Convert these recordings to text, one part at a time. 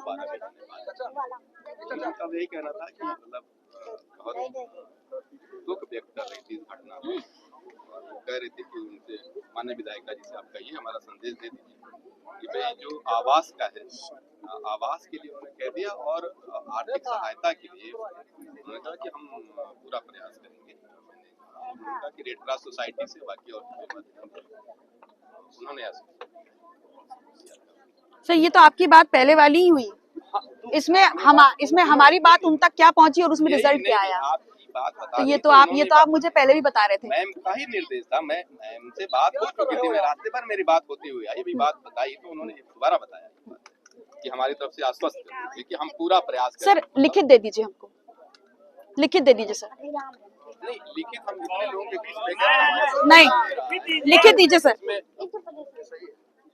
12 बजे। उनका यही कहना था कि मतलब बहुत दुख व्यक्त कर रही थी इस घटना में, कह रही थी कि उनसे माननीय विधायिका जी से आप कहिए, हमारा संदेश दे दीजिए कि भाई जो आवास का है, आवास के लिए उन्होंने कह दिया, और आर्थिक सहायता के लिए उन्होंने कहा कि हम पूरा प्रयास करेंगे। मैंने कहा कि रेड क्रॉस सोसाइटी से, बाकी और उन्होंने ऐसा। सर ये तो आपकी बात पहले वाली ही हुई, इसमें हमारी बात उन तक क्या पहुंची और उसमें रिजल्ट क्या आया? आपकी बात बता तो ये तो आप मुझे पहले भी बता रहे थे। मैम का ही निर्देश था, मैम से बात हो चुकी थी, मैं रास्ते पर मेरी बात होती हुई आई, अभी बात बताई तो उन्होंने दोबारा बताया कि हमारी तरफ से आश्वस्त है कि हम पूरा प्रयास करेंगे। सर लिखित दे दीजिए, हमको लिखित दे दीजिए सर। नहीं लिखित हम जितने लोगों के बीच में नहीं लिखित दीजिए सर।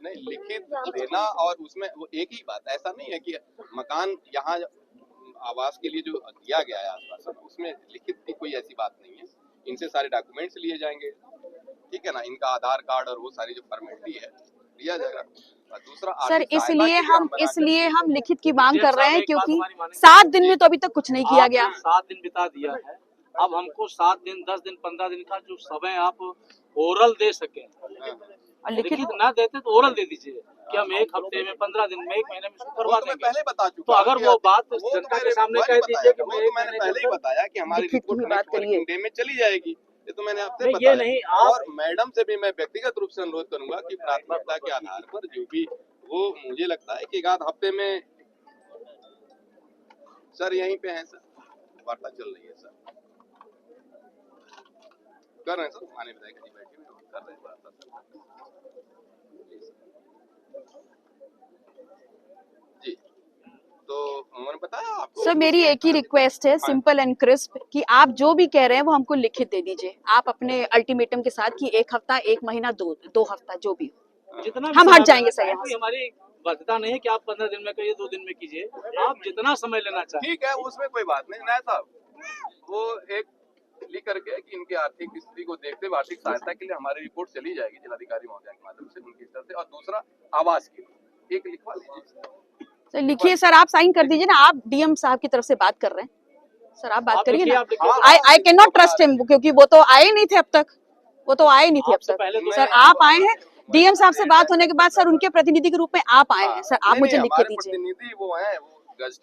नहीं लिखित देना, और उसमें वो एक ही बात, ऐसा नहीं है कि मकान यहाँ आवास के लिए जो दिया गया है आश्वासन, उसमें लिखित की कोई ऐसी बात नहीं है। इनसे सारे डॉक्यूमेंट्स लिए जाएंगे, ठीक है ना, इनका आधार कार्ड और वो सारी जो फॉर्मेलिटी है लिया जाएगा। दूसरा सर इसलिए हम लिखित की मांग कर रहे हैं, क्योंकि 7 दिन में तो अभी तक कुछ नहीं किया गया। 7 दिन बिता दिया है, अब हमको 7 दिन 10 दिन 15 दिन का जो समय आप ओरल दे सके, लिखित ना देते तो ओरल दे दीजिए कि हम 1 हफ्ते में 15 दिन में 1 महीने में करवा देंगे। पहले बता चुका, तो अगर वो बात जनता के सामने कह दीजिए कि मैंने पहले ही बताया कि हमारी रिपोर्ट नेक्स्ट डे में चली जाएगी, ये तो मैंने आपसे बताया। ये नहीं और मैडम से भी मैं व्यक्तिगत रूप से अनुरोध करूंगा कि प्राथमिकता के आधार पर जो भी वो, मुझे लगता है कि 1 हफ्ते में सर यहीं पे है सर, वार्ता चल रही है सर, कर रहे हैं सर, माननीय विधायक जी बैठे हुए कर रहे हैं वार्ता। जी तो उन्होंने बताया आपको। सर मेरी एक ही रिक्वेस्ट है, सिंपल एंड क्रिस्प, कि आप जो भी कह रहे हैं वो हमको लिखित दे दीजिए, आप अपने अल्टीमेटम के साथ, कि 1 हफ्ता 1 महीना 2 हफ्ता जो भी जितना हम हट जाएंगे सर यहाँ से। हमारी बाध्यता नहीं है कि आप 15 दिन में करिए, 2 दिन में कीजिए, आप जितना समय लेना चाहें। ठीक है, उसमें कोई बात नहीं नायब साहब, वो एक लिख करके कि इनकी आर्थिक स्थिति को देखते हुए आर्थिक सहायता के लिए हमारी रिपोर्ट चली जाएगी जिलाधिकारी महोदय के माध्यम से उनकी तरफ से, और दूसरा आवास के लिए एक लिखवा लीजिए सर। लिखिए सर, आप साइन कर दीजिए ना, आप डीएम साहब की तरफ से बात कर रहे हैं सर, आप बात करिए ना। I can not trust him, क्योंकि वो तो आए नहीं थे अब तक, सर आप आए हैं, डीएम साहब से बात होने के बाद सर उनके प्रतिनिधि के रूप में आप आए हैं सर, आप मुझे लिख के दीजिए।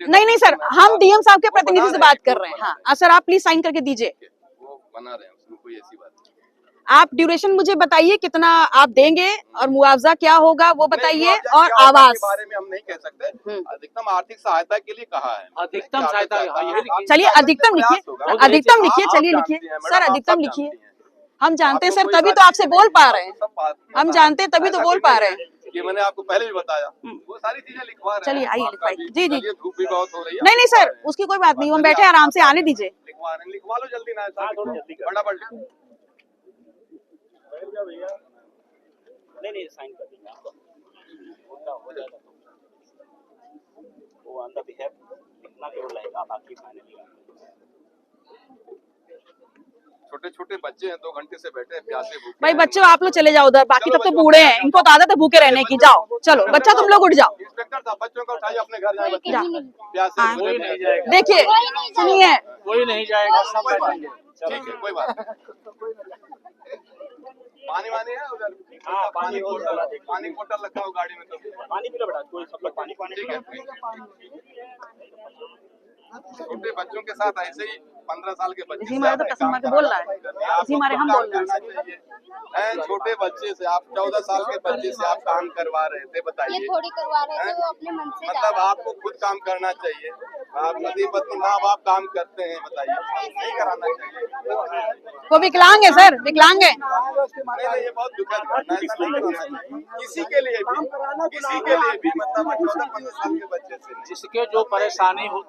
नहीं सर, हम डीएम साहब के प्रतिनिधि से बात कर रहे हैं। हाँ सर, आप प्लीज साइन करके दीजिए, वो बना रहे हैं, उसमें कोई ऐसी बात नहीं। आप ड्यूरेशन मुझे बताइए कितना आप देंगे और मुआवजा क्या होगा वो बताइए, और आवास के बारे में हम नहीं कह सकते, अधिकतम आर्थिक सहायता के लिए कहा है, अधिकतम सहायता। चलिए अधिकतम लिखिए, अधिकतम लिखिए, चलिए लिखिए सर, अधिकतम लिखिए। हम जानते हैं सर, तभी तो आपसे बोल पा रहे हैं, हम जानते हैं तभी तो बोल पा रहे हैं। ये मैंने आपको पहले भी बताया, वो सारी चीजें लिखवा रहे हैं। चलिए आइए लिखवाइए। जी जी, धूप भी बहुत हो रही है। नहीं सर, उसकी कोई बात नहीं, हम बैठे आराम से, आने दीजिए। लिखवा लो जल्दी ना, फटाफट। नहीं साइन कर देंगे आपको, हो जाएगा वो ऑन द बिहाफ कितना केवल लगेगा, बाकी फाइनली छोटे छोटे बच्चे हैं, 2 घंटे से बैठे हैं प्यासे भूखे। भाई बच्चों आप लोग चले जाओ उधर, बाकी तब तो बूढ़े हैं, इनको तो आदत है भूखे रहने की। जाओ चलो बच्चा, तुम लोग उठ जाओ। इंस्पेक्टर साहब बच्चों को उठाइए, अपने घर जाए, प्यासे कोई नहीं जाएगा, देखिए सुनिए, कोई नहीं जाएगा, सब बैठेंगे। ठीक है, कोई बात नहीं। पानी है उधर? हाँ पानी बोतल रखा हो गाड़ी में, तो पानी पी लो बेटा, कोई सब लोग पानी ठीक है। छोटे बच्चों के साथ ऐसे ही 15 साल के बच्चे इसी मारे तो कसम के बोल रहा है, इसी मारे हम बोल रहे हैं। छोटे बच्चे से आप 14 साल के बच्चे से आप काम करवा रहे थे, बताइए। थोड़ी करवा रहे थे, वो अपने मन से मतलब आपको खुद काम करना चाहिए, आप पति पत्नी माँ बाप काम करते हैं, बताइए, नहीं कराना चाहिए। वो विकलांग है सर, विकलांग है। ये बहुत दुखद घटना है, ऐसा नहीं करना चाहिए किसी के लिए भी, मतलब 14-15 साल के बच्चे से, जिसके जो परेशानी होती